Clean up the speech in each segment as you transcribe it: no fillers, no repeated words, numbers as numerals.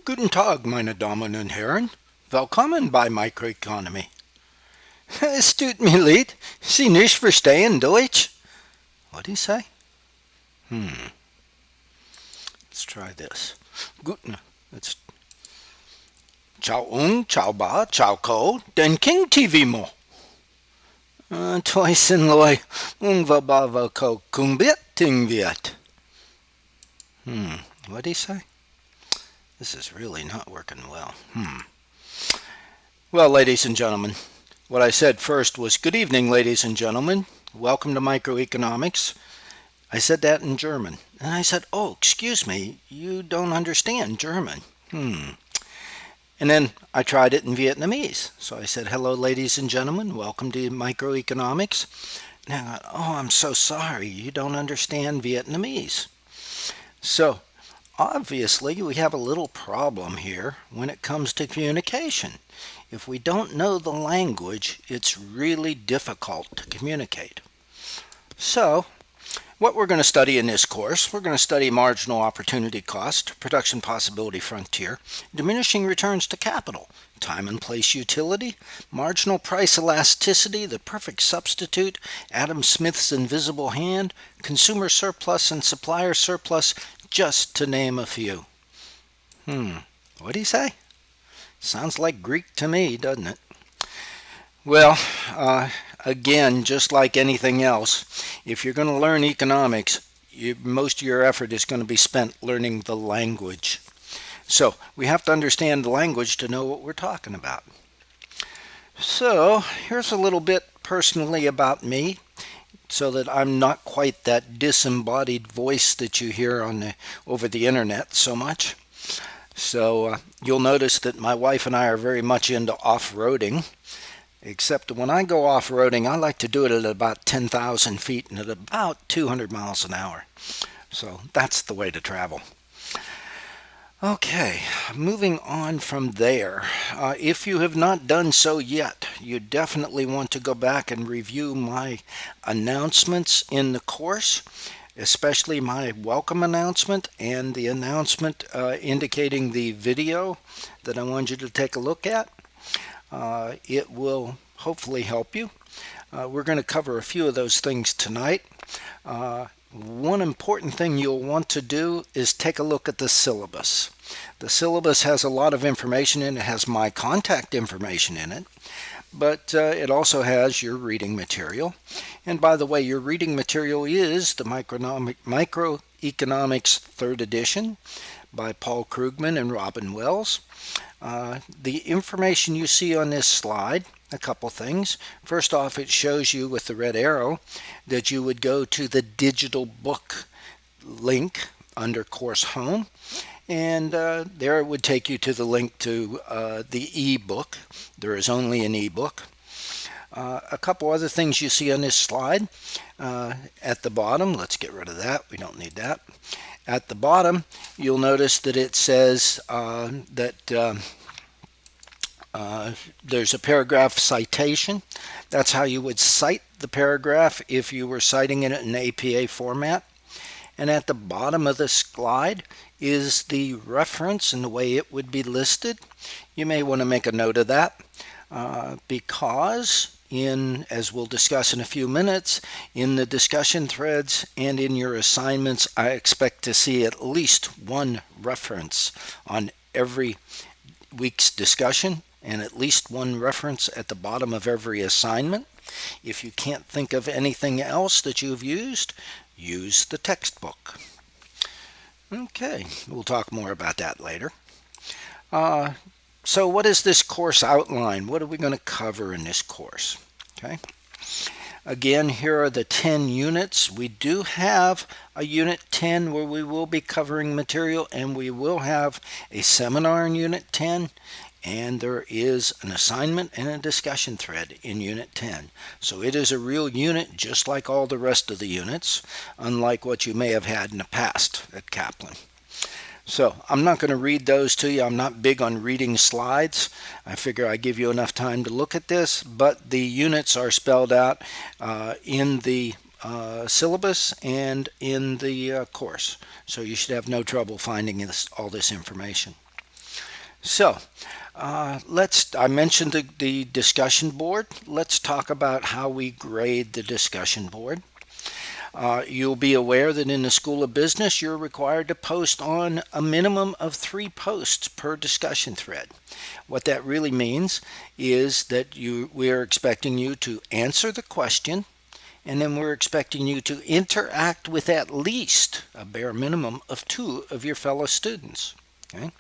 Guten Tag, meine Damen und Herren. Willkommen bei Microeconomy. Es tut mir leid, Sie nicht verstehen Deutsch. What do you say? Let's try this. Guten. Let's. Ciao ciao ba, ciao ko, den King TV mo. Toisen loy, va ko kumbit ting viet. What do you say? This is really not working well. Well, ladies and gentlemen, what I said first was good evening, ladies and gentlemen. Welcome to Microeconomics. I said that in German. And I said, oh, excuse me, you don't understand German. And then I tried it in Vietnamese. So I said, hello, ladies and gentlemen, welcome to Microeconomics. And I thought, oh, I'm so sorry, you don't understand Vietnamese. So obviously we have a little problem here when it comes to communication. If we don't know the language, it's really difficult to communicate. So what we're going to study in this course, we're going to study marginal opportunity cost, production possibility frontier, diminishing returns to capital, time and place utility, marginal price elasticity, the perfect substitute, Adam Smith's invisible hand, consumer surplus and supplier surplus, just to name a few. What do you say? Sounds like Greek to me, doesn't it? Well, again, just like anything else, if you're going to learn economics, most of your effort is going to be spent learning the language. So we have to understand the language to know what we're talking about. So here's a little bit personally about me, so that I'm not quite that disembodied voice that you hear over the internet so much. So you'll notice that my wife and I are very much into off-roading. Except when I go off-roading, I like to do it at about 10,000 feet and at about 200 miles an hour. So that's the way to travel. Okay, moving on from there. If you have not done so yet, you definitely want to go back and review my announcements in the course, especially my welcome announcement and the announcement indicating the video that I want you to take a look at. It will hopefully help you. We're going to cover a few of those things tonight. One important thing you'll want to do is take a look at the syllabus. The syllabus has a lot of information in it. It has my contact information in it, but it also has your reading material. And by the way, your reading material is the Microeconomics 3rd edition by Paul Krugman and Robin Wells. The information you see on this slide, a couple things. First off, it shows you with the red arrow that you would go to the digital book link under course home, and there it would take you to the link to the e-book. There is only an e-book. A couple other things you see on this slide at the bottom. Let's get rid of that. We don't need that. At the bottom, you'll notice that it says that there's a paragraph citation. That's how you would cite the paragraph if you were citing it in APA format. And at the bottom of the slide is the reference and the way it would be listed. You may want to make a note of that because as we'll discuss in a few minutes, in the discussion threads and in your assignments, I expect to see at least one reference on every week's discussion and at least one reference at the bottom of every assignment. If you can't think of anything else that you've used, use the textbook. Okay, we'll talk more about that later. So what is this course outline? What are we going to cover in this course? Okay. Again, here are the 10 units. We do have a unit 10 where we will be covering material, and we will have a seminar in unit 10, and there is an assignment and a discussion thread in unit 10. So it is a real unit just like all the rest of the units, unlike what you may have had in the past at Kaplan. So I'm not going to read those to you. I'm not big on reading slides. I figure I give you enough time to look at this, but the units are spelled out in the syllabus and in the course. So you should have no trouble finding all this information. So, I mentioned the discussion board. Let's talk about how we grade the discussion board. You'll be aware that in the School of Business, you're required to post on a minimum of 3 posts per discussion thread. What that really means is that we're expecting you to answer the question, and then we're expecting you to interact with at least a bare minimum of 2 of your fellow students. Okay?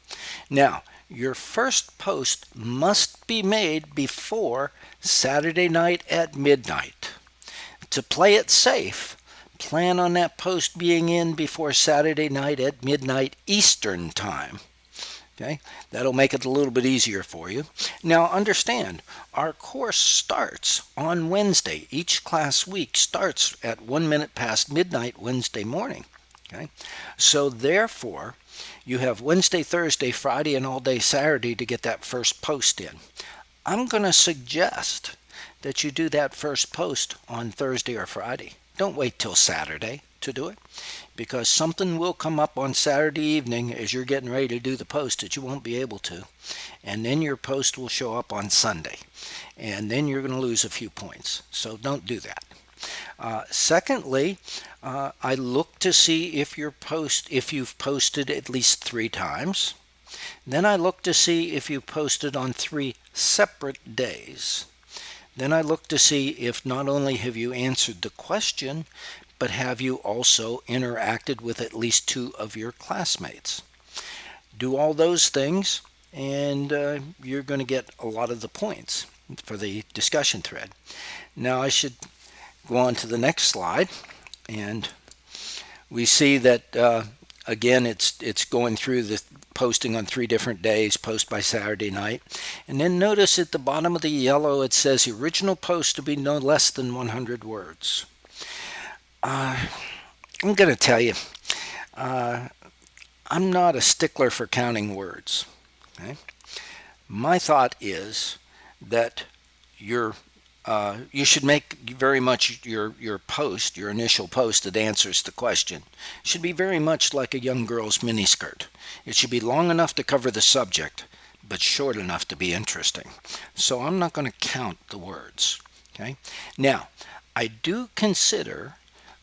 Now, your first post must be made before Saturday night at midnight. To play it safe, plan on that post being in before Saturday night at midnight Eastern Time. Okay, that'll make it a little bit easier for you. Now understand, our course starts on Wednesday. Each class week starts at 1 minute past midnight Wednesday morning. Okay, so therefore, you have Wednesday, Thursday, Friday, and all day Saturday to get that first post in. I'm going to suggest that you do that first post on Thursday or Friday. Don't wait till Saturday to do it, because something will come up on Saturday evening as you're getting ready to do the post that you won't be able to, and then your post will show up on Sunday, and then you're going to lose a few points. So don't do that. Secondly, I look to see if you've posted at least 3 times. Then I look to see if you've posted on 3 separate days. Then I look to see if not only have you answered the question, but have you also interacted with at least 2 of your classmates. Do all those things, and you're going to get a lot of the points for the discussion thread. Now I should go on to the next slide, and we see that again it's going through the posting on 3 different days, post by Saturday night. And then notice at the bottom of the yellow it says the original post to be no less than 100 words. I'm going to tell you, I'm not a stickler for counting words. Okay? My thought is that you should make very much your post, your initial post that answers the question, should be very much like a young girl's miniskirt. It should be long enough to cover the subject, but short enough to be interesting. So I'm not going to count the words. Okay? Now, I do consider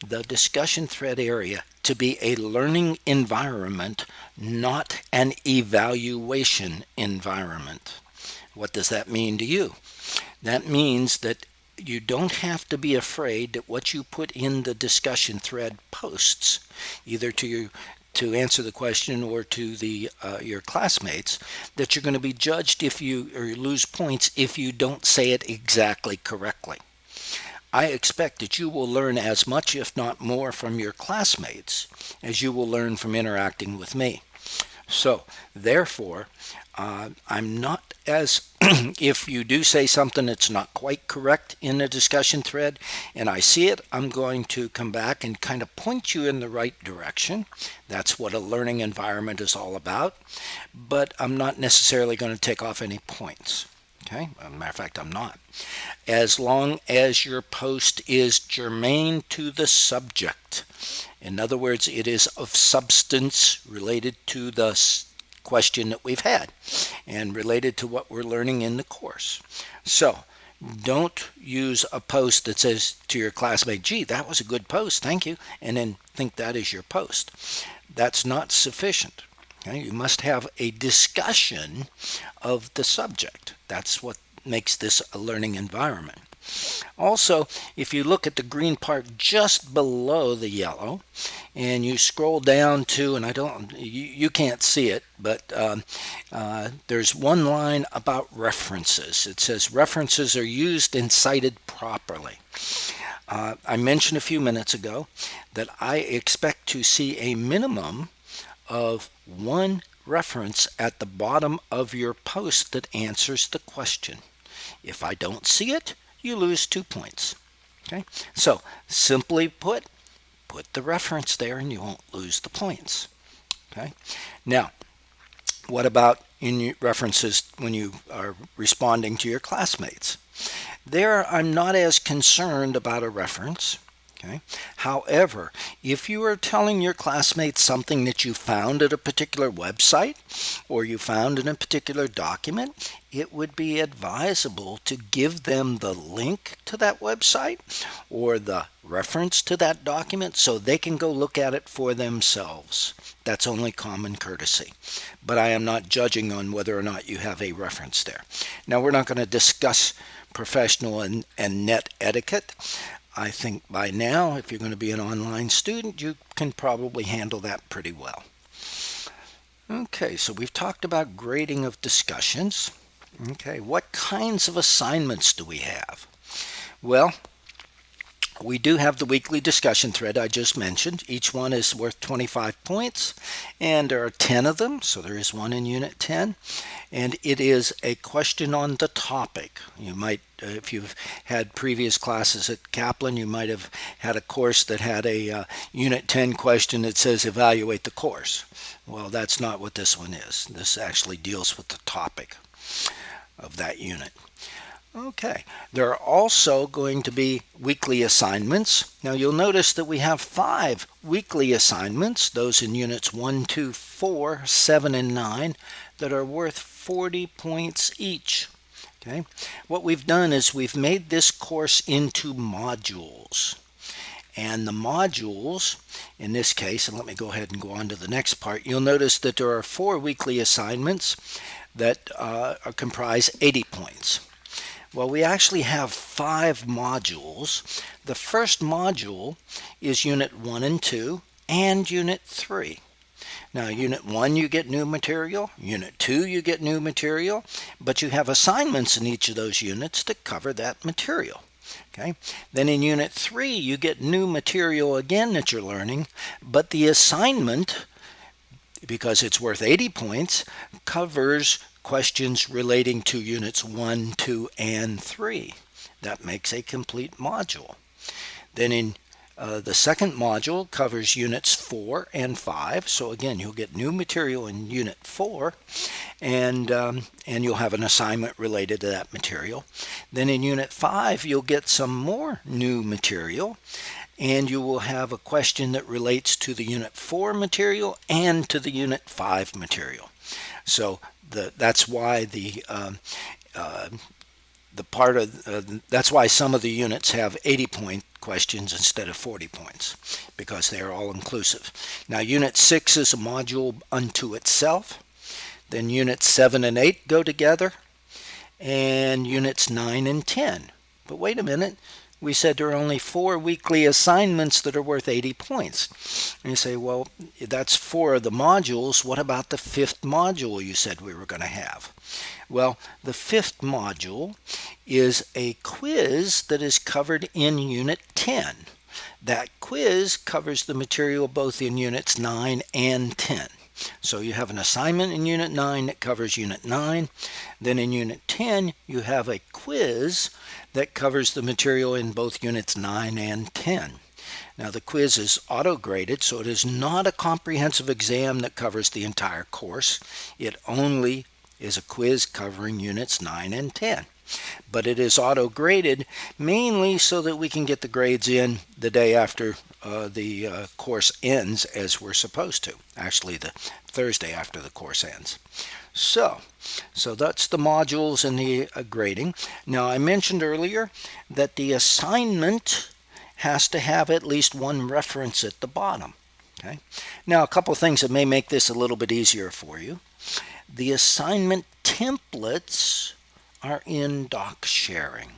the discussion thread area to be a learning environment, not an evaluation environment. What does that mean to you? That means that you don't have to be afraid that what you put in the discussion thread posts, either to answer the question or to your classmates, that you're going to be judged if you lose points if you don't say it exactly correctly. I expect that you will learn as much, if not more, from your classmates as you will learn from interacting with me. So, therefore, I'm not as, if you do say something that's not quite correct in the discussion thread and I see it, I'm going to come back and kind of point you in the right direction. That's what a learning environment is all about. But I'm not necessarily going to take off any points. Okay? As a matter of fact, I'm not. As long as your post is germane to the subject. In other words, it is of substance related to the question that we've had and related to what we're learning in the course. So don't use a post that says to your classmate, gee, that was a good post, thank you, and then think that is your post. That's not sufficient. Okay? You must have a discussion of the subject. That's what makes this a learning environment. Also, if you look at the green part just below the yellow and you scroll down to, and you can't see it, but there's one line about references. It says references are used and cited properly. I mentioned a few minutes ago that I expect to see a minimum of 1 reference at the bottom of your post that answers the question. If I don't see it, you lose 2 points. Okay? So, simply put the reference there and you won't lose the points. Okay? Now, what about in your references when you are responding to your classmates? There, I'm not as concerned about a reference. Okay. However, if you are telling your classmates something that you found at a particular website or you found in a particular document, it would be advisable to give them the link to that website or the reference to that document so they can go look at it for themselves. That's only common courtesy. But I am not judging on whether or not you have a reference there. Now, we're not going to discuss professional and net etiquette. I think by now, if you're going to be an online student, you can probably handle that pretty well. Okay, so we've talked about grading of discussions. Okay, what kinds of assignments do we have? Well, we do have the weekly discussion thread I just mentioned. Each one is worth 25 points, and there are 10 of them, so there is one in Unit 10. And it is a question on the topic. You might, if you've had previous classes at Kaplan, you might have had a course that had a Unit 10 question that says evaluate the course. Well, that's not what this one is. This actually deals with the topic of that unit. Okay, there are also going to be weekly assignments. Now you'll notice that we have 5 weekly assignments, those in units 1, 2, 4, 7, and 9, that are worth 40 points each. Okay, what we've done is we've made this course into modules. And the modules, in this case, and let me go ahead and go on to the next part, you'll notice that there are 4 weekly assignments that comprise 80 points. Well, we actually have 5 modules. The first module is Unit 1 and 2 and Unit 3. Now, Unit 1 you get new material, Unit 2 you get new material, but you have assignments in each of those units that cover that material. Okay. Then in Unit 3 you get new material again that you're learning, but the assignment, because it's worth 80 points, covers questions relating to Units 1, 2, and 3. That makes a complete module. Then in the second module covers Units 4 and 5. So again, you'll get new material in Unit 4, and you'll have an assignment related to that material. Then in Unit 5, you'll get some more new material, and you will have a question that relates to the Unit 4 material and to the Unit 5 material. So that's why that's why some of the units have 80-point questions instead of 40 points, because they are all inclusive. Now, Unit 6 is a module unto itself. Then Units 7 and 8 go together, and Units 9 and 10. But wait a minute. We said there are only 4 weekly assignments that are worth 80 points. And you say, well, that's 4 of the modules. What about the 5th module you said we were going to have? Well, the 5th module is a quiz that is covered in Unit 10. That quiz covers the material both in Units 9 and 10. So you have an assignment in Unit 9 that covers Unit 9. Then in Unit 10, you have a quiz that covers the material in both Units 9 and 10. Now, the quiz is auto-graded, so it is not a comprehensive exam that covers the entire course. It only is a quiz covering Units 9 and 10. But it is auto-graded mainly so that we can get the grades in the day after the course ends, as we're supposed to. Actually, the Thursday after the course ends. So that's the modules and the grading. Now, I mentioned earlier that the assignment has to have at least one reference at the bottom. Okay. Now, a couple of things that may make this a little bit easier for you. The assignment templates are in doc sharing.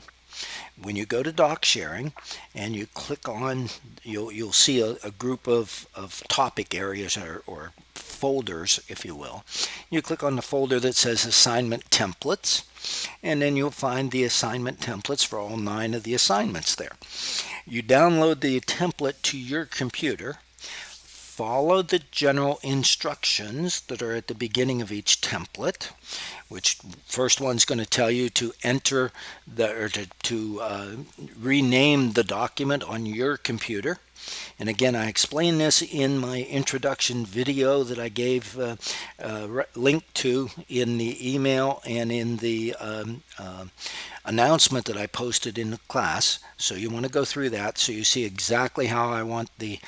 When you go to doc sharing and you click on, you'll see a group of topic areas or folders, if you will. You click on the folder that says assignment templates, and then you'll find the assignment templates for all 9 of the assignments there. You download the template to your computer, follow the general instructions that are at the beginning of each template, which first one's going to tell you to enter to rename the document on your computer. And again, I explained this in my introduction video that I gave link to in the email and in the announcement that I posted in the class. So you want to go through that so you see exactly how I want the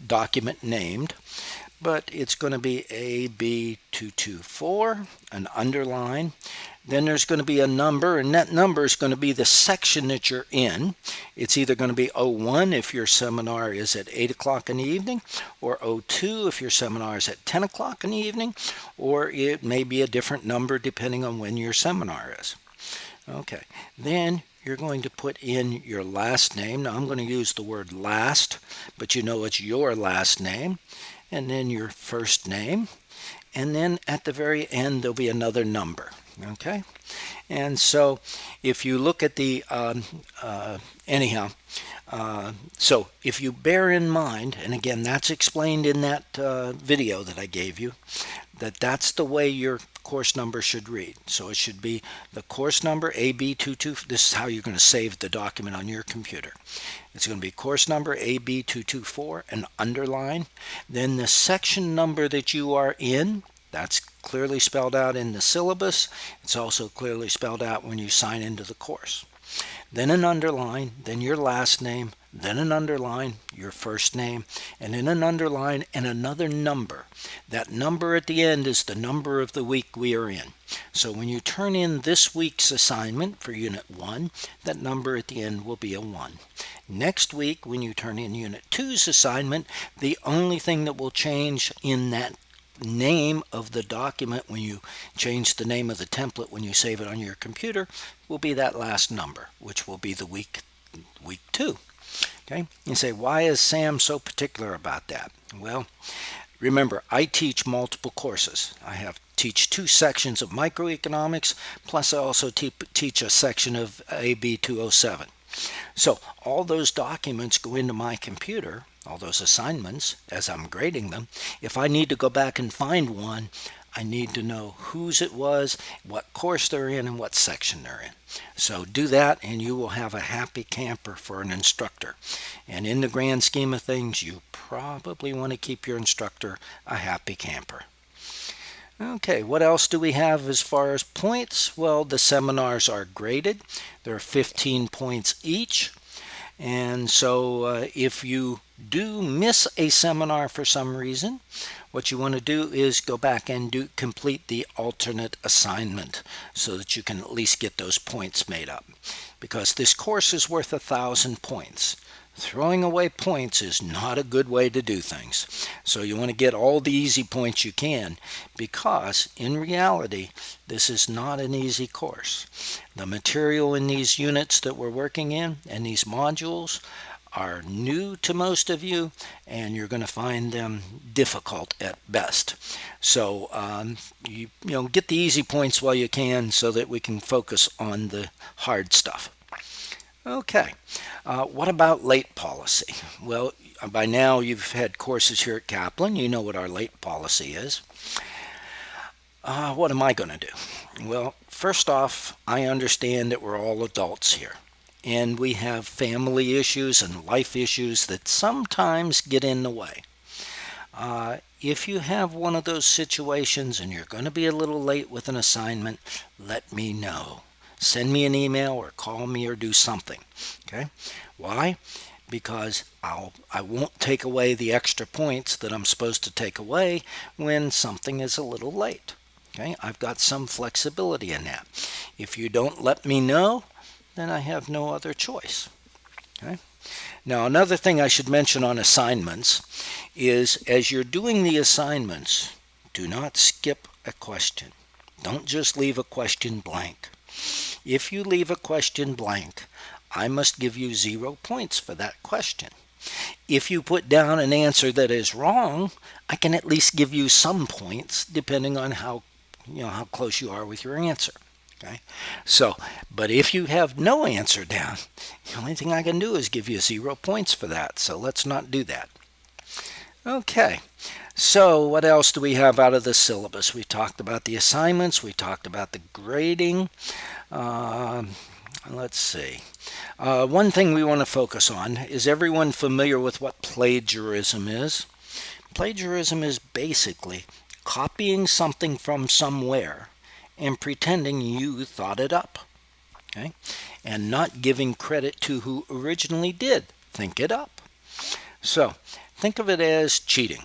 document named. But it's going to be AB224, an underline. Then there's going to be a number, and that number is going to be the section that you're in. It's either going to be 01 if your seminar is at 8 o'clock in the evening, or 02 if your seminar is at 10 o'clock in the evening, or it may be a different number depending on when your seminar is. Okay, then you're going to put in your last name. Now I'm going to use the word last, but you know it's your last name, and then your first name, and then at the very end there'll be another number. Okay, and so if you look at the so if you bear in mind, and again that's explained in that video that I gave you, that's the way your course number should read. So it should be the course number AB22. This is how you're going to save the document on your computer. It's going to be course number AB224, an underline, then the section number that you are in. That's clearly spelled out in the syllabus. It's also clearly spelled out when you sign into the course. Then an underline, then your last name, then an underline, your first name, and then an underline and another number. That number at the end is the number of the week we are in. So when you turn in this week's assignment for Unit 1, that number at the end will be a 1. Next week, when you turn in Unit 2's assignment, the only thing that will change in that name of the document when you change the name of the template when you save it on your computer will be that last number, which will be the week 2. Okay, you say, why is Sam so particular about that? Well, remember, I teach multiple courses. I teach 2 sections of microeconomics, plus I also teach a section of AB207. So all those documents go into my computer, all those assignments, as I'm grading them. If I need to go back and find one, I need to know whose it was, what course they're in, and what section they're in. So do that and you will have a happy camper for an instructor. And in the grand scheme of things, you probably want to keep your instructor a happy camper. Okay, what else do we have as far as points? Well, the seminars are graded. There are 15 points each. And so if you do miss a seminar for some reason, what you want to do is go back and complete the alternate assignment so that you can at least get those points made up. Because this course is worth 1,000 points. Throwing away points is not a good way to do things. So you want to get all the easy points you can, because in reality this is not an easy course. The material in these units that we're working in and these modules are new to most of you, and you're going to find them difficult at best. So you get the easy points while you can so that we can focus on the hard stuff. Okay, what about late policy? Well, by now you've had courses here at Kaplan. You know what our late policy is. What am I going to do? Well, first off, I understand that we're all adults here, and we have family issues and life issues that sometimes get in the way. If you have one of those situations and you're going to be a little late with an assignment, let me know. Send me an email or call me or do something. Okay? Why? Because I won't take away the extra points that I'm supposed to take away when something is a little late. Okay? I've got some flexibility in that. If you don't let me know, then I have no other choice. Okay? Now, another thing I should mention on assignments is, as you're doing the assignments, do not skip a question. Don't just leave a question blank. If you leave a question blank, I must give you 0 points for that question. If you put down an answer that is wrong, I can at least give you some points depending on how close you are with your answer. Okay? So, but if you have no answer down, the only thing I can do is give you 0 points for that. So let's not do that. Okay. So what else do we have out of the syllabus? We talked about the assignments. We talked about the grading. Let's see. One thing we want to focus on is everyone familiar with what plagiarism is? Plagiarism is basically copying something from somewhere and pretending you thought it up, okay? And not giving credit to who originally did think it up. So think of it as cheating.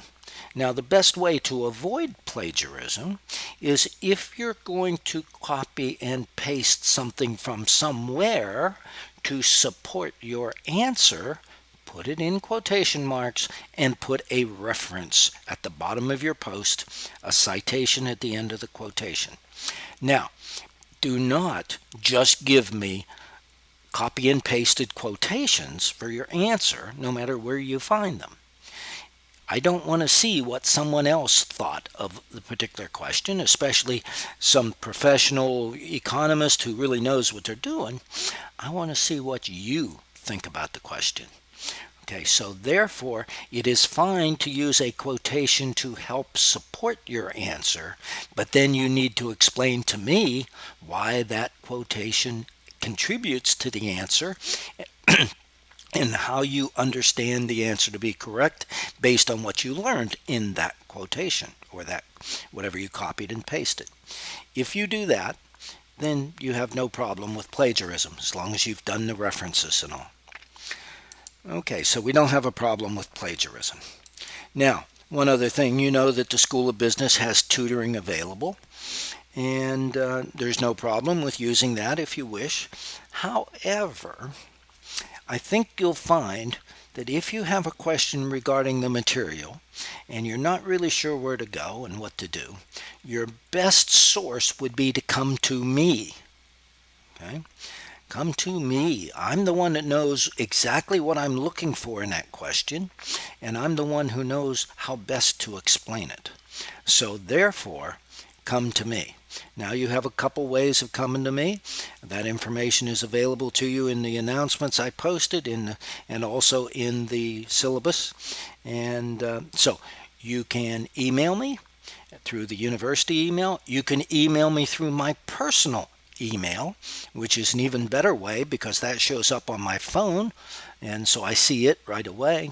Now, the best way to avoid plagiarism is if you're going to copy and paste something from somewhere to support your answer, put it in quotation marks and put a reference at the bottom of your post, a citation at the end of the quotation. Now, do not just give me copy and pasted quotations for your answer, no matter where you find them. I don't want to see what someone else thought of the particular question, especially some professional economist who really knows what they're doing. I want to see what you think about the question. Okay, so therefore, it is fine to use a quotation to help support your answer, but then you need to explain to me why that quotation contributes to the answer and how you understand the answer to be correct based on what you learned in that quotation or that whatever you copied and pasted. If you do that, then you have no problem with plagiarism as long as you've done the references and all. Okay, so we don't have a problem with plagiarism. Now, one other thing, you know that the School of Business has tutoring available, and there's no problem with using that if you wish. However, I think you'll find that if you have a question regarding the material and you're not really sure where to go and what to do, your best source would be to come to me. Okay? Come to me. I'm the one that knows exactly what I'm looking for in that question, and I'm the one who knows how best to explain it. So therefore, come to me. Now you have a couple ways of coming to me. That information is available to you in the announcements I posted and also in the syllabus. And so you can email me through the university email. You can email me through my personal email, which is an even better way because that shows up on my phone, and so I see it right away.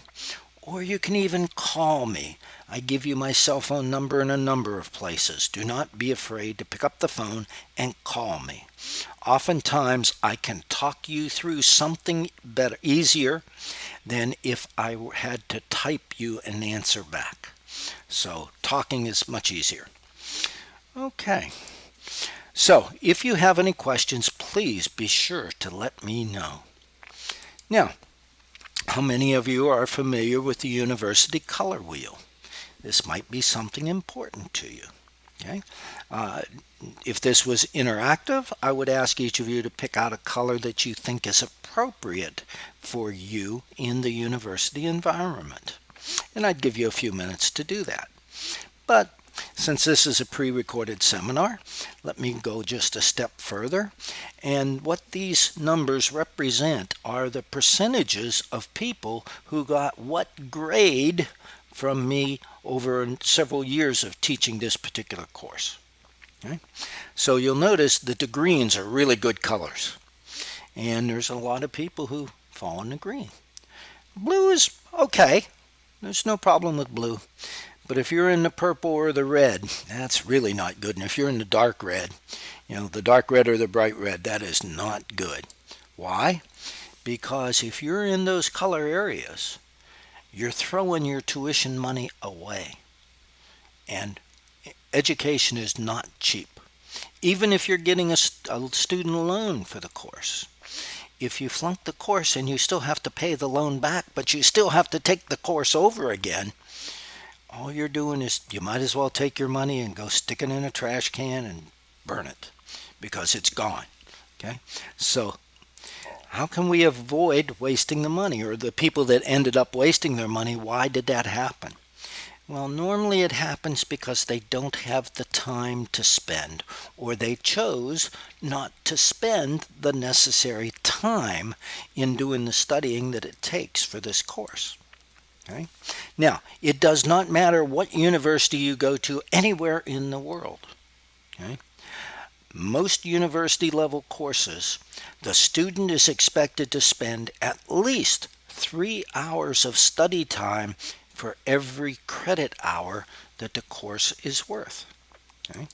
Or you can even call me. I give you my cell phone number in a number of places. Do not be afraid to pick up the phone and call me. Oftentimes I can talk you through something better, easier than if I had to type you an answer back. So talking is much easier. Okay. So if you have any questions, please be sure to let me know. Now, how many of you are familiar with the university color wheel? This might be something important to you. Okay? If this was interactive, I would ask each of you to pick out a color that you think is appropriate for you in the university environment. And I'd give you a few minutes to do that. But since this is a pre-recorded seminar, let me go just a step further. And what these numbers represent are the percentages of people who got what grade from me over several years of teaching this particular course. Okay? So you'll notice that the greens are really good colors. And there's a lot of people who fall in the green. Blue is okay. There's no problem with blue. But if you're in the purple or the red, that's really not good. And if you're in the dark red, the dark red or the bright red, that is not good. Why? Because if you're in those color areas, you're throwing your tuition money away. And education is not cheap. Even if you're getting a student loan for the course. If you flunk the course and you still have to pay the loan back, but you still have to take the course over again, all you're doing is you might as well take your money and go stick it in a trash can and burn it because it's gone. Okay? So how can we avoid wasting the money, or the people that ended up wasting their money? Why did that happen? Well, normally it happens because they don't have the time to spend, or they chose not to spend the necessary time in doing the studying that it takes for this course. Okay? Now, it does not matter what university you go to anywhere in the world. Okay? most university level courses, the student is expected to spend at least 3 hours of study time for every credit hour that the course is worth. Okay?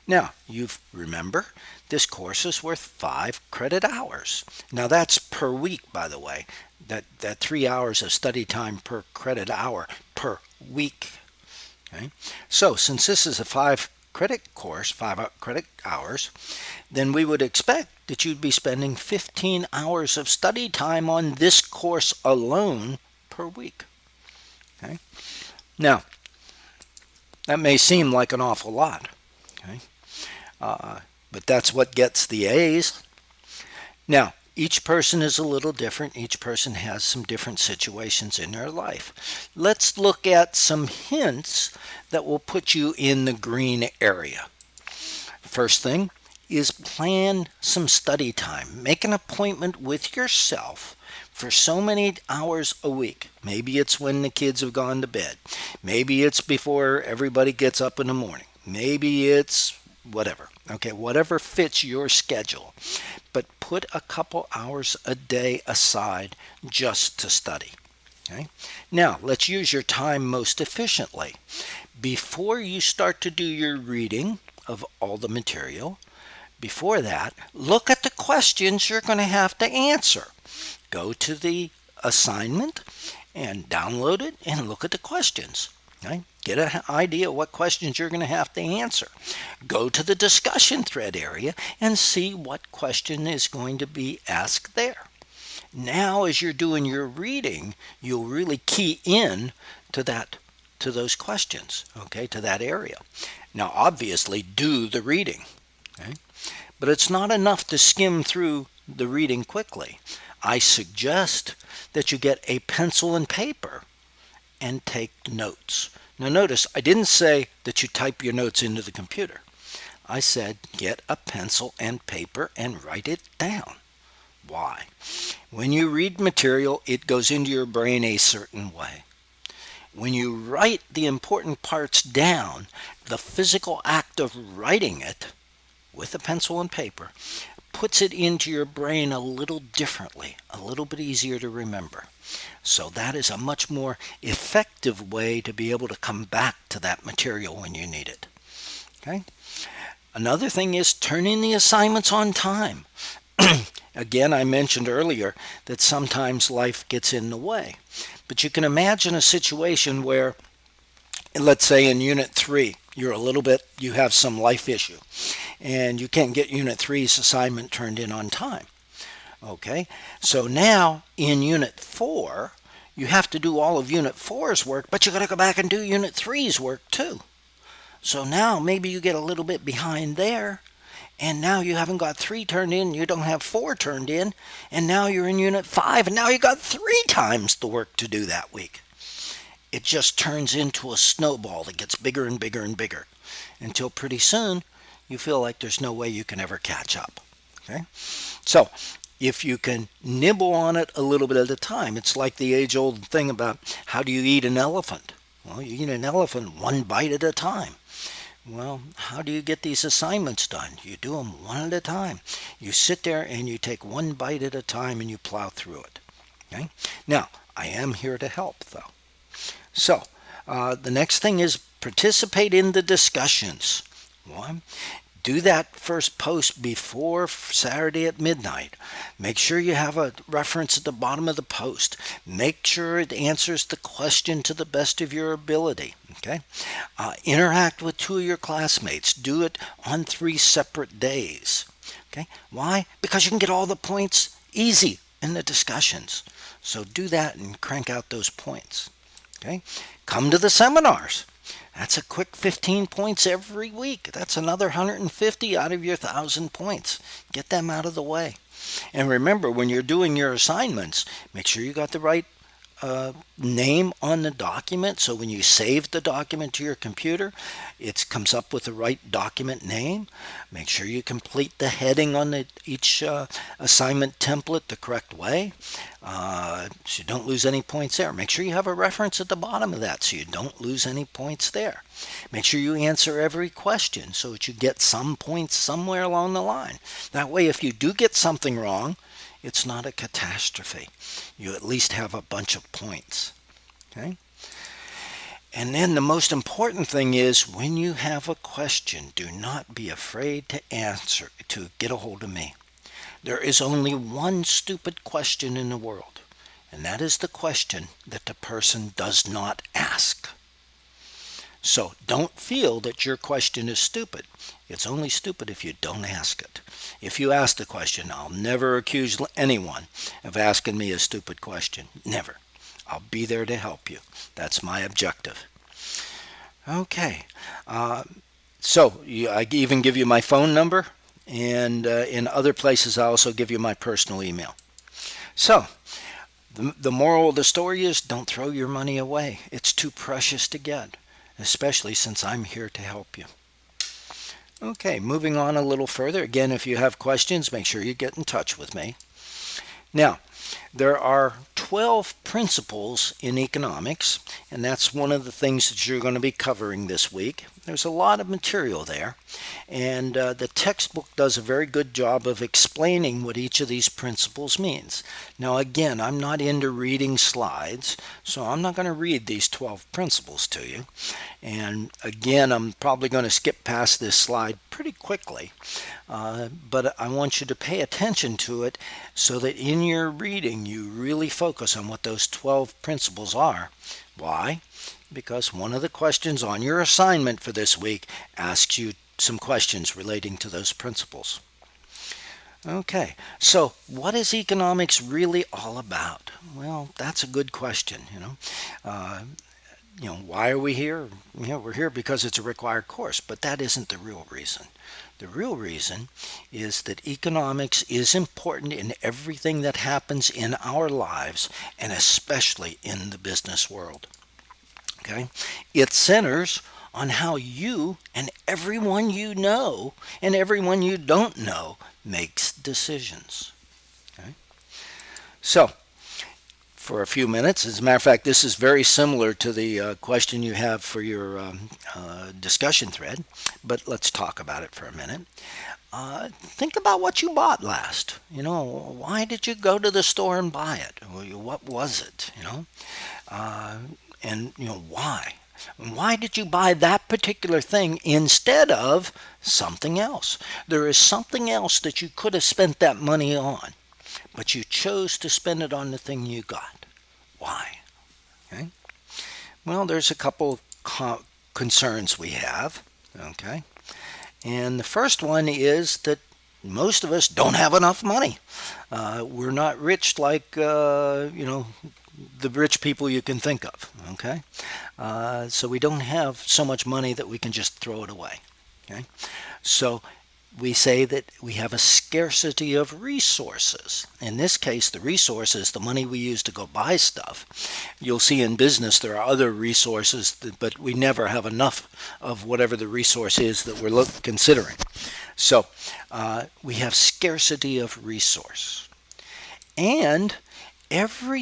Now, you remember, this course is worth 5 credit hours. Now, that's per week, by the way. That 3 hours of study time per credit hour per week. Okay? So, since this is a 5 credit course, 5 credit hours, then we would expect that you'd be spending 15 hours of study time on this course alone per week. Okay? Now, that may seem like an awful lot. Okay? But that's what gets the A's. Now, each person is a little different. Each person has some different situations in their life. Let's look at some hints that will put you in the green area. First thing is plan some study time. Make an appointment with yourself for so many hours a week. Maybe it's when the kids have gone to bed. Maybe it's before everybody gets up in the morning. Maybe it's whatever. Okay, whatever fits your schedule. But put a couple hours a day aside just to study. Okay? Now, let's use your time most efficiently. Before you start to do your reading of all the material, before that, look at the questions you're going to have to answer. Go to the assignment and download it and look at the questions. Okay? Get an idea of what questions you're going to have to answer. Go to the discussion thread area and see what question is going to be asked there. Now, as you're doing your reading, you'll really key in to those questions, okay, to that area. Now, obviously, do the reading, okay? But it's not enough to skim through the reading quickly. I suggest that you get a pencil and paper and take notes. Now notice, I didn't say that you type your notes into the computer. I said get a pencil and paper and write it down. Why? When you read material, it goes into your brain a certain way. When you write the important parts down, the physical act of writing it with a pencil and paper puts it into your brain a little differently, a little bit easier to remember. So that is a much more effective way to be able to come back to that material when you need it. Okay? Another thing is turn in the assignments on time. Again, I mentioned earlier that sometimes life gets in the way. But you can imagine a situation where, let's say in Unit 3, you have some life issue, and you can't get Unit 3's assignment turned in on time. Okay, so now in Unit 4, you have to do all of Unit 4's work, but you got to go back and do Unit 3's work too. So now maybe you get a little bit behind there, and now you haven't got 3 turned in, you don't have 4 turned in, and now you're in Unit 5, and now you got 3 times the work to do that week. It just turns into a snowball that gets bigger and bigger and bigger until pretty soon you feel like there's no way you can ever catch up. Okay? So if you can nibble on it a little bit at a time, it's like the age-old thing about how do you eat an elephant? Well, you eat an elephant one bite at a time. Well, how do you get these assignments done? You do them one at a time. You sit there and you take one bite at a time and you plow through it. Okay? Now, I am here to help, though. So, the next thing is participate in the discussions. One, do that first post before Saturday at midnight. Make sure you have a reference at the bottom of the post. Make sure it answers the question to the best of your ability. Okay? Interact with 2 of your classmates. Do it on 3 separate days. Okay? Why? Because you can get all the points easy in the discussions. So do that and crank out those points. Okay? Come to the seminars. That's a quick 15 points every week. That's another 150 out of your 1,000 points. Get them out of the way. And remember, when you're doing your assignments, make sure you got the right name on the document, so when you save the document to your computer, it comes up with the right document name. Make sure you complete the heading on each assignment template the correct way, so you don't lose any points there. Make sure you have a reference at the bottom of that so you don't lose any points there. Make sure you answer every question so that you get some points somewhere along the line. That way, if you do get something wrong, it's not a catastrophe. You at least have a bunch of points. Okay? And then the most important thing is, when you have a question, do not be afraid to answer, to get a hold of me. There is only one stupid question in the world, and that is the question that the person does not ask. So don't feel that your question is stupid. It's only stupid if you don't ask it. If you ask the question, I'll never accuse anyone of asking me a stupid question. Never. I'll be there to help you. That's my objective. Okay. I even give you my phone number, and in other places I also give you my personal email. So the moral of the story is, don't throw your money away. It's too precious to get, especially since I'm here to help you. Okay, moving on a little further. Again, if you have questions, make sure you get in touch with me. Now, there are 12 principles in economics, and that's one of the things that you're going to be covering this week. There's a lot of material there, and the textbook does a very good job of explaining what each of these principles means. Now again, I'm not into reading slides, so I'm not going to read these 12 principles to you. And again, I'm probably going to skip past this slide pretty quickly, but I want you to pay attention to it so that in your reading you really focus on what those 12 principles are. Why? Because one of the questions on your assignment for this week asks you some questions relating to those principles. Okay, so what is economics really all about? Well, that's a good question. Why are we here? We're here because it's a required course, but that isn't the real reason. The real reason is that economics is important in everything that happens in our lives, and especially in the business world. Okay? It centers on how you and everyone you know and everyone you don't know makes decisions. Okay? So, for a few minutes, as a matter of fact, this is very similar to the question you have for your discussion thread, but let's talk about it for a minute. Think about what you bought last. Why did you go to the store and buy it? What was it? Why? Why did you buy that particular thing instead of something else? There is something else that you could have spent that money on, but you chose to spend it on the thing you got. Why? Okay. Well, there's a couple concerns we have. Okay. And the first one is that most of us don't have enough money. We're not rich like, the rich people you can think of. Okay. So we don't have so much money that we can just throw it away. Okay. So we say that we have a scarcity of resources. In this case, the resources, the money we use to go buy stuff. You'll see in business there are other resources, but we never have enough of whatever the resource is that we're considering. So we have scarcity of resource. And every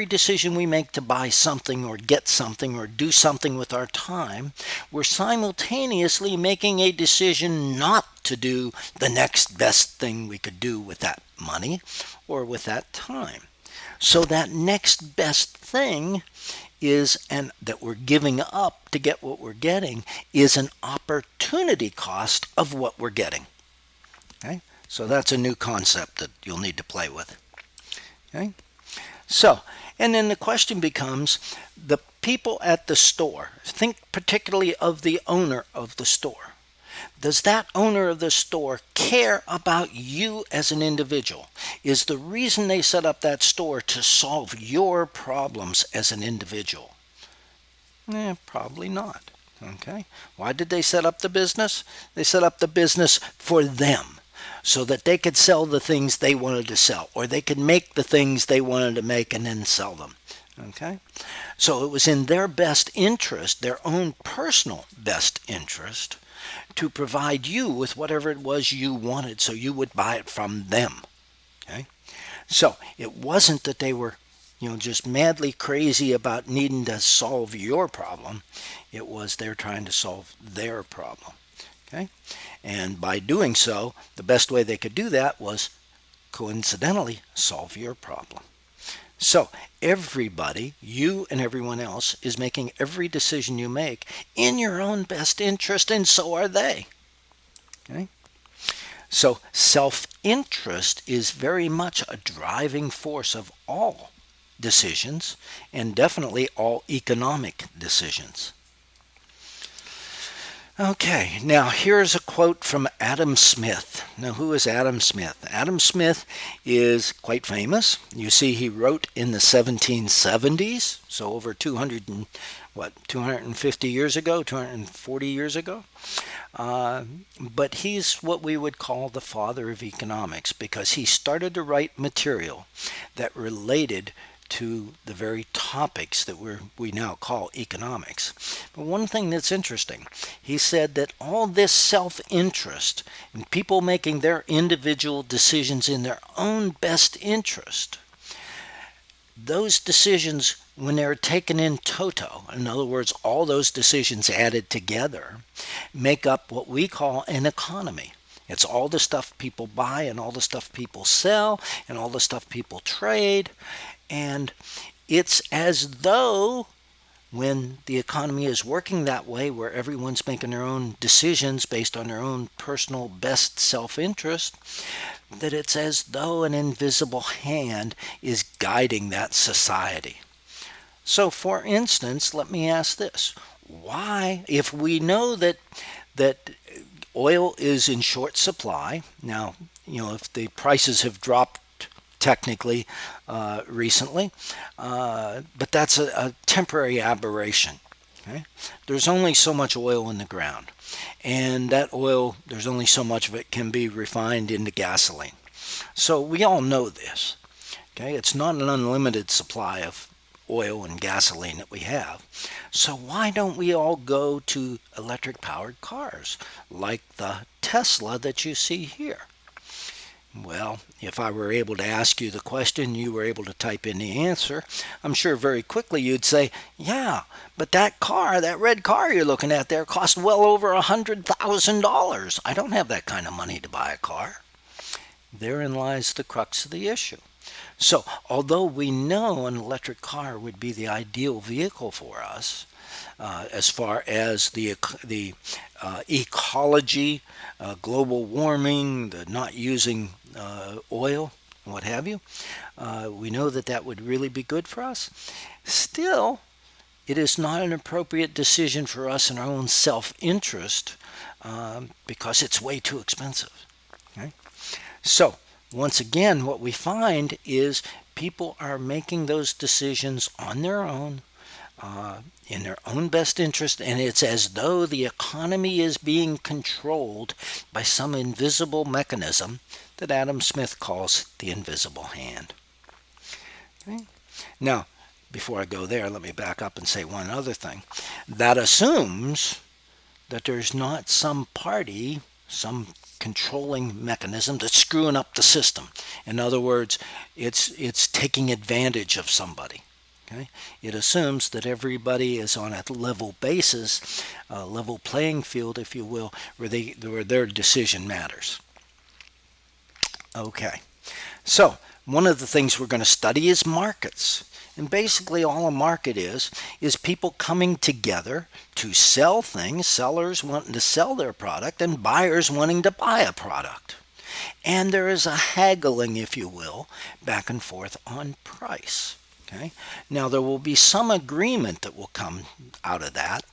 decision we make to buy something or get something or do something with our time, we're simultaneously making a decision not to do the next best thing we could do with that money or with that time. So that next best thing that we're giving up to get what we're getting is an opportunity cost of what we're getting. Okay? So that's a new concept that you'll need to play with. Okay? So, and then the question becomes, the people at the store, think particularly of the owner of the store. Does that owner of the store care about you as an individual? Is the reason they set up that store to solve your problems as an individual? Probably not. Okay? Why did they set up the business? They set up the business for them. so that they could sell the things they wanted to sell, or they could make the things they wanted to make and then sell them. Okay? So it was in their best interest, their own personal best interest, to provide you with whatever it was you wanted so you would buy it from them. Okay? So it wasn't that they were just madly crazy about needing to solve your problem. It was they're trying to solve their problem. Okay? And by doing so, the best way they could do that was coincidentally solve your problem. So everybody, you and everyone else, is making every decision you make in your own best interest, and so are they. Okay? So self-interest is very much a driving force of all decisions, and definitely all economic decisions. Okay, now here's a quote from Adam Smith. Now, who is Adam Smith? Adam Smith is quite famous. You see, he wrote in the 1770s, so over 250 years ago, 240 years ago. But he's what we would call the father of economics, because he started to write material that related to the very topics that we now call economics. But one thing that's interesting, he said that all this self-interest and people making their individual decisions in their own best interest, those decisions, when they're taken in toto, in other words, all those decisions added together, make up what we call an economy. It's all the stuff people buy and all the stuff people sell and all the stuff people trade. And it's as though when the economy is working that way, where everyone's making their own decisions based on their own personal best self-interest, that it's as though an invisible hand is guiding that society. So, for instance, let me ask this. Why, if we know that oil is in short supply, now, if the prices have dropped technically recently, but that's a temporary aberration. Okay? There's only so much oil in the ground, and that oil, there's only so much of it can be refined into gasoline. So we all know this. Okay? It's not an unlimited supply of oil and gasoline that we have. So why don't we all go to electric powered cars like the Tesla that you see here? Well, if I were able to ask you the question, you were able to type in the answer, I'm sure very quickly you'd say, yeah, but that car, that red car you're looking at there, cost well over $100,000. I don't have that kind of money to buy a car. Therein lies the crux of the issue. So, although we know an electric car would be the ideal vehicle for us, as far as the ecology, global warming, the not using oil, what have you, we know that that would really be good for us. Still, it is not an appropriate decision for us in our own self-interest because it's way too expensive. Okay? So, once again, what we find is people are making those decisions on their own, in their own best interest, and it's as though the economy is being controlled by some invisible mechanism that Adam Smith calls the invisible hand. Okay? Now, before I go there, let me back up and say one other thing. That assumes that there's not some party, some controlling mechanism that's screwing up the system. In other words, it's taking advantage of somebody. Okay? It assumes that everybody is on a level basis, a level playing field, if you will, where their decision matters. Okay, so one of the things we're going to study is markets. And basically all a market is people coming together to sell things, sellers wanting to sell their product and buyers wanting to buy a product. And there is a haggling, if you will, back and forth on price. Okay? Now there will be some agreement that will come out of that.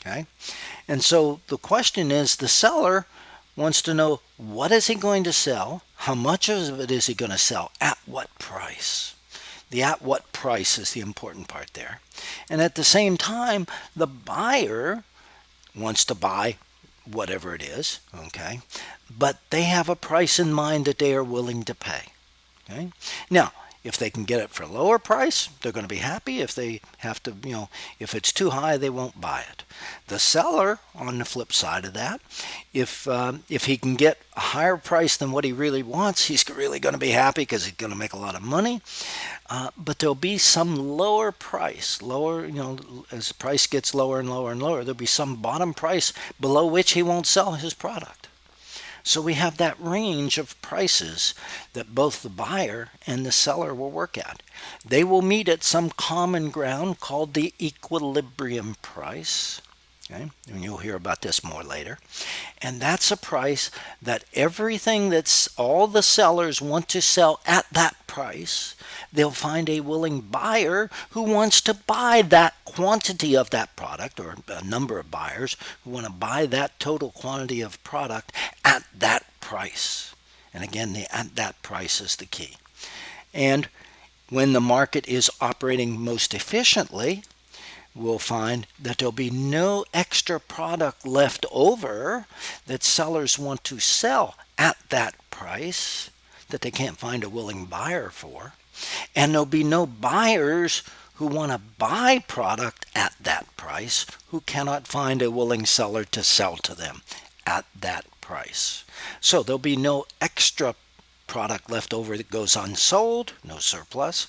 Okay? And so the question is, the seller wants to know, what is he going to sell? How much of it is he going to sell? At what price? The at what price is the important part there. And at the same time, the buyer wants to buy whatever it is, okay? But they have a price in mind that they are willing to pay, okay? Now, if they can get it for a lower price, they're going to be happy. If they have to, if it's too high, they won't buy it. The seller, on the flip side of that, if he can get a higher price than what he really wants, he's really going to be happy because he's going to make a lot of money. But there'll be some lower price, as the price gets lower and lower and lower, there'll be some bottom price below which he won't sell his product. So we have that range of prices that both the buyer and the seller will work at. They will meet at some common ground called the equilibrium price. Okay? And you'll hear about this more later. And that's a price that everything that's all the sellers want to sell at that price, they'll find a willing buyer who wants to buy that quantity of that product, or a number of buyers who want to buy that total quantity of product at that price. And again, the at that price is the key. And when the market is operating most efficiently, we'll find that there'll be no extra product left over that sellers want to sell at that price that they can't find a willing buyer for. And there'll be no buyers who want to buy product at that price who cannot find a willing seller to sell to them at that price. So there'll be no extra product left over that goes unsold, no surplus,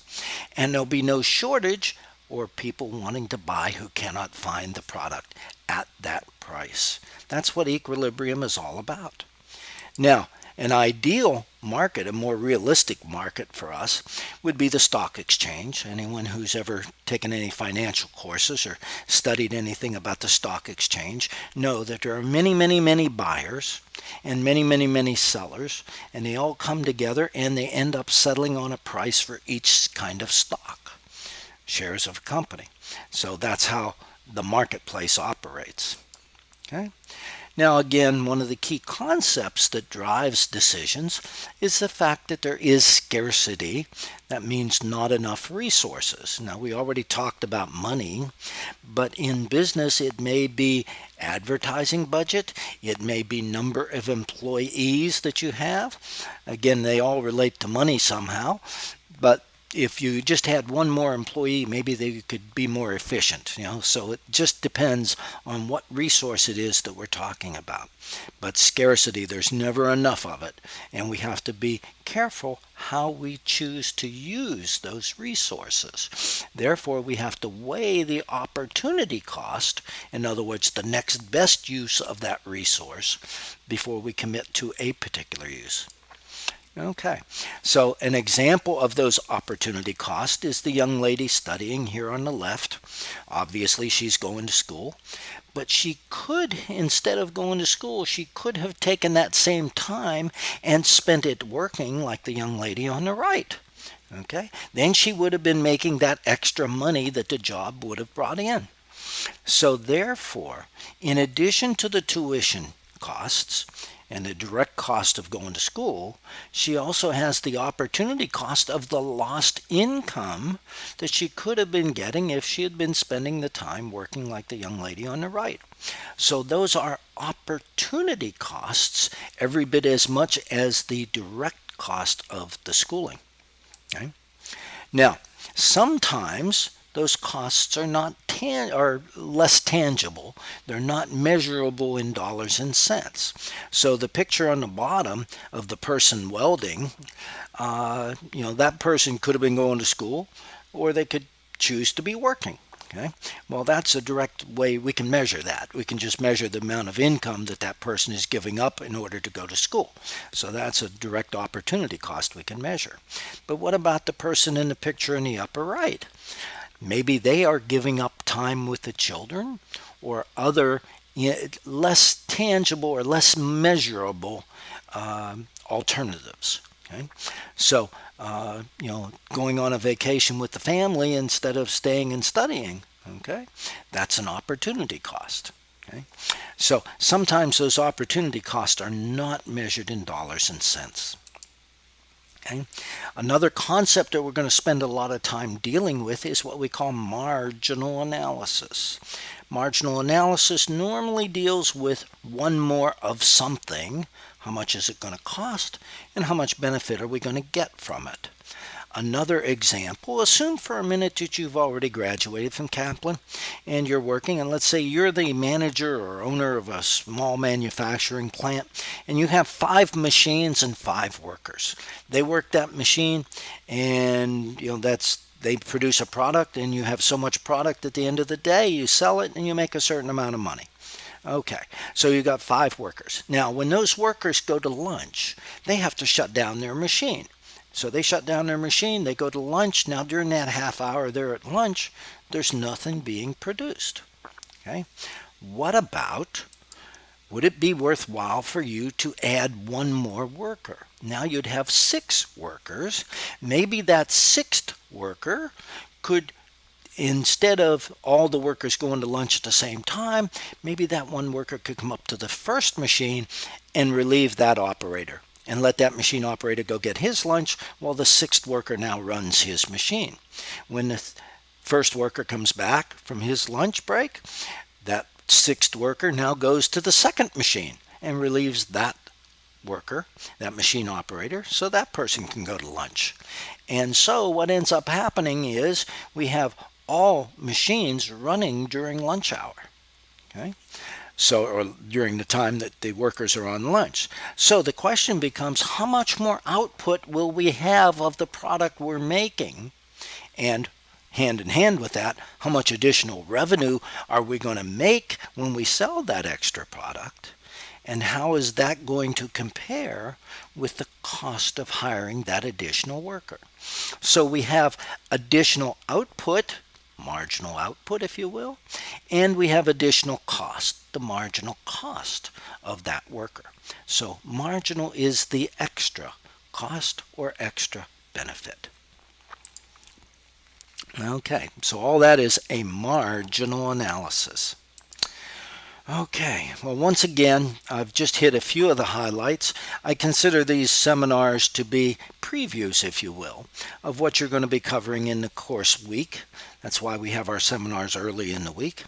and there'll be no shortage or people wanting to buy who cannot find the product at that price. That's what equilibrium is all about. Now, an ideal market, a more realistic market for us, would be the stock exchange. Anyone who's ever taken any financial courses or studied anything about the stock exchange know that there are many, many, many buyers and many, many, many sellers, and they all come together and they end up settling on a price for each kind of stock. Shares of a company. So that's how the marketplace operates. Okay? Now again, one of the key concepts that drives decisions is the fact that there is scarcity. That means not enough resources. Now we already talked about money, but in business it may be advertising budget, it may be number of employees that you have. Again, they all relate to money somehow, but if you just had one more employee, maybe they could be more efficient, so it just depends on what resource it is that we're talking about. But scarcity, there's never enough of it, and we have to be careful how we choose to use those resources. Therefore, we have to weigh the opportunity cost, in other words, the next best use of that resource, before we commit to a particular use. Okay, so an example of those opportunity costs is the young lady studying here on the left. Obviously, she's going to school, but she could, instead of going to school, she could have taken that same time and spent it working like the young lady on the right. Okay, then she would have been making that extra money that the job would have brought in. So therefore, in addition to the tuition costs, and the direct cost of going to school, she also has the opportunity cost of the lost income that she could have been getting if she had been spending the time working like the young lady on the right. So those are opportunity costs every bit as much as the direct cost of the schooling. Okay? Now, sometimes those costs are less tangible. They're not measurable in dollars and cents. So the picture on the bottom of the person welding, that person could have been going to school, or they could choose to be working. Okay? Well, that's a direct way we can measure that. We can just measure the amount of income that that person is giving up in order to go to school. So that's a direct opportunity cost we can measure. But what about the person in the picture in the upper right? Maybe they are giving up time with the children, or other less tangible or less measurable alternatives. Okay? So, going on a vacation with the family instead of staying and studying, okay, that's an opportunity cost. Okay? So sometimes those opportunity costs are not measured in dollars and cents. Okay? Another concept that we're going to spend a lot of time dealing with is what we call marginal analysis. Marginal analysis normally deals with one more of something. How much is it going to cost, and how much benefit are we going to get from it? Another example, assume for a minute that you've already graduated from Kaplan and you're working, and let's say you're the manager or owner of a small manufacturing plant, and you have 5 machines and 5 workers. They work that machine, and they produce a product, and you have so much product at the end of the day, you sell it and you make a certain amount of money. Okay, so you got 5 workers. Now, when those workers go to lunch, they have to shut down their machine. So they shut down their machine, they go to lunch. Now during that half hour they're at lunch, there's nothing being produced. Okay? What about, would it be worthwhile for you to add one more worker? Now you'd have 6 workers. Maybe that 6th worker could, instead of all the workers going to lunch at the same time, maybe that one worker could come up to the first machine and relieve that operator, and let that machine operator go get his lunch while the 6th worker now runs his machine. When the first worker comes back from his lunch break, that 6th worker now goes to the 2nd machine and relieves that worker, that machine operator, so that person can go to lunch. And so what ends up happening is we have all machines running during lunch hour. Okay? So, or during the time that the workers are on lunch. So the question becomes, how much more output will we have of the product we're making? And hand in hand with that, how much additional revenue are we going to make when we sell that extra product? And how is that going to compare with the cost of hiring that additional worker? So we have additional output, marginal output if you will, and we have additional cost, the marginal cost of that worker. So marginal is the extra cost or extra benefit. Okay, so all that is a marginal analysis. Okay, well, once again, I've just hit a few of the highlights. I consider these seminars to be previews, if you will, of what you're going to be covering in the course week. That's why we have our seminars early in the week.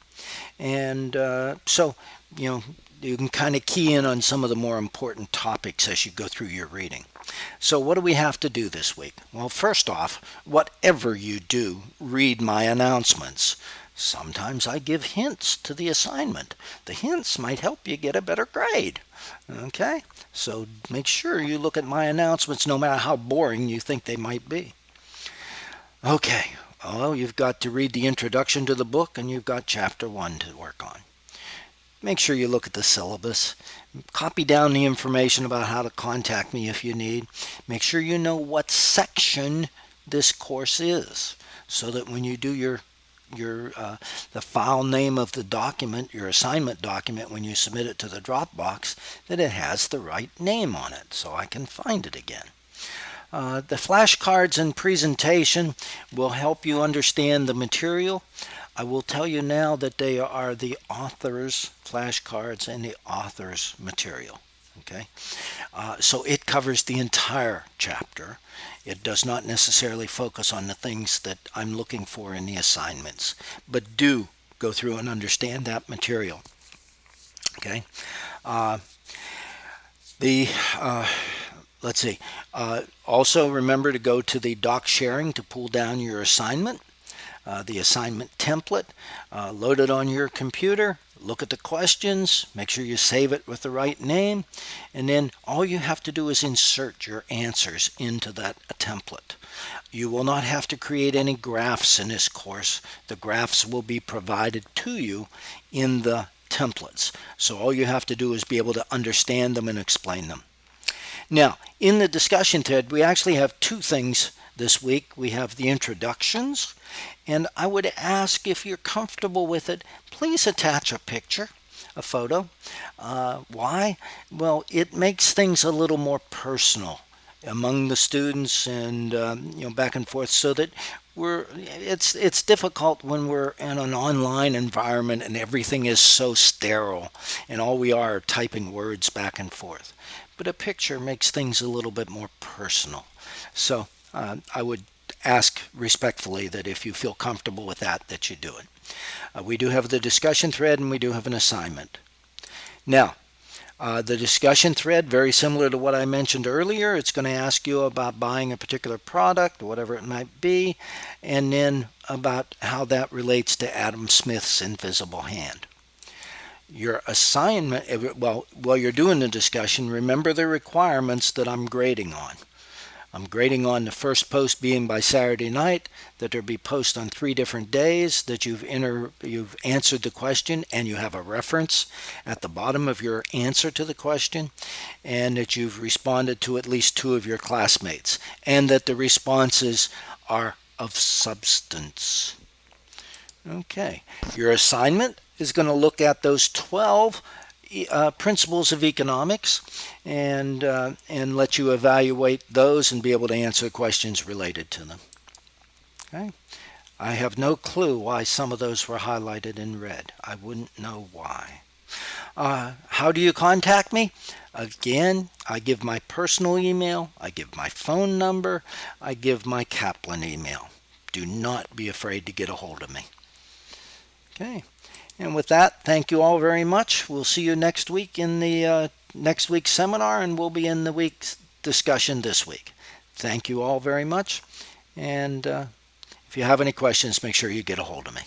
And so, you can kind of key in on some of the more important topics as you go through your reading. So what do we have to do this week? Well, first off, whatever you do, read my announcements. Sometimes I give hints to the assignment. The hints might help you get a better grade. Okay? So make sure you look at my announcements no matter how boring you think they might be. Okay. Well, you've got to read the introduction to the book, and you've got chapter 1 to work on. Make sure you look at the syllabus. Copy down the information about how to contact me if you need. Make sure you know what section this course is, so that when you do the file name of the document, your assignment document, when you submit it to the Dropbox, that it has the right name on it so I can find it again. The flashcards and presentation will help you understand the material. I will tell you now that they are the author's flashcards and the author's material. Okay, so it covers the entire chapter. It does not necessarily focus on the things that I'm looking for in the assignments, but do go through and understand that material. Okay, let's see. Also remember to go to the doc sharing to pull down your assignment, the assignment template, load it on your computer. Look at the questions, make sure you save it with the right name, and then all you have to do is insert your answers into that template. You will not have to create any graphs in this course. The graphs will be provided to you in the templates. So all you have to do is be able to understand them and explain them. Now, in the discussion thread, we actually have 2 things this week. We have the introductions, and I would ask, if you're comfortable with it, please attach a picture, a photo. Why? Well, it makes things a little more personal among the students, and back and forth, so that it's difficult when we're in an online environment and everything is so sterile and all we are typing words back and forth. But a picture makes things a little bit more personal. So I would ask respectfully that if you feel comfortable with that, that you do it. We do have the discussion thread and we do have an assignment. Now, the discussion thread, very similar to what I mentioned earlier. It's going to ask you about buying a particular product, whatever it might be, and then about how that relates to Adam Smith's invisible hand. Your assignment, well, while you're doing the discussion, remember the requirements that I'm grading on. I'm grading on the first post being by Saturday night, that there be posts on 3 different days, that you've answered the question and you have a reference at the bottom of your answer to the question, and that you've responded to at least 2 of your classmates, and that the responses are of substance. Okay, your assignment is going to look at those 12 principles of economics and let you evaluate those and be able to answer questions related to them. Okay. I have no clue why some of those were highlighted in red. I wouldn't know why. How do you contact me? Again, I give my personal email, I give my phone number, I give my Kaplan email. Do not be afraid to get a hold of me. Okay. And with that, thank you all very much. We'll see you next week in the next week's seminar, and we'll be in the week's discussion this week. Thank you all very much. And if you have any questions, make sure you get a hold of me.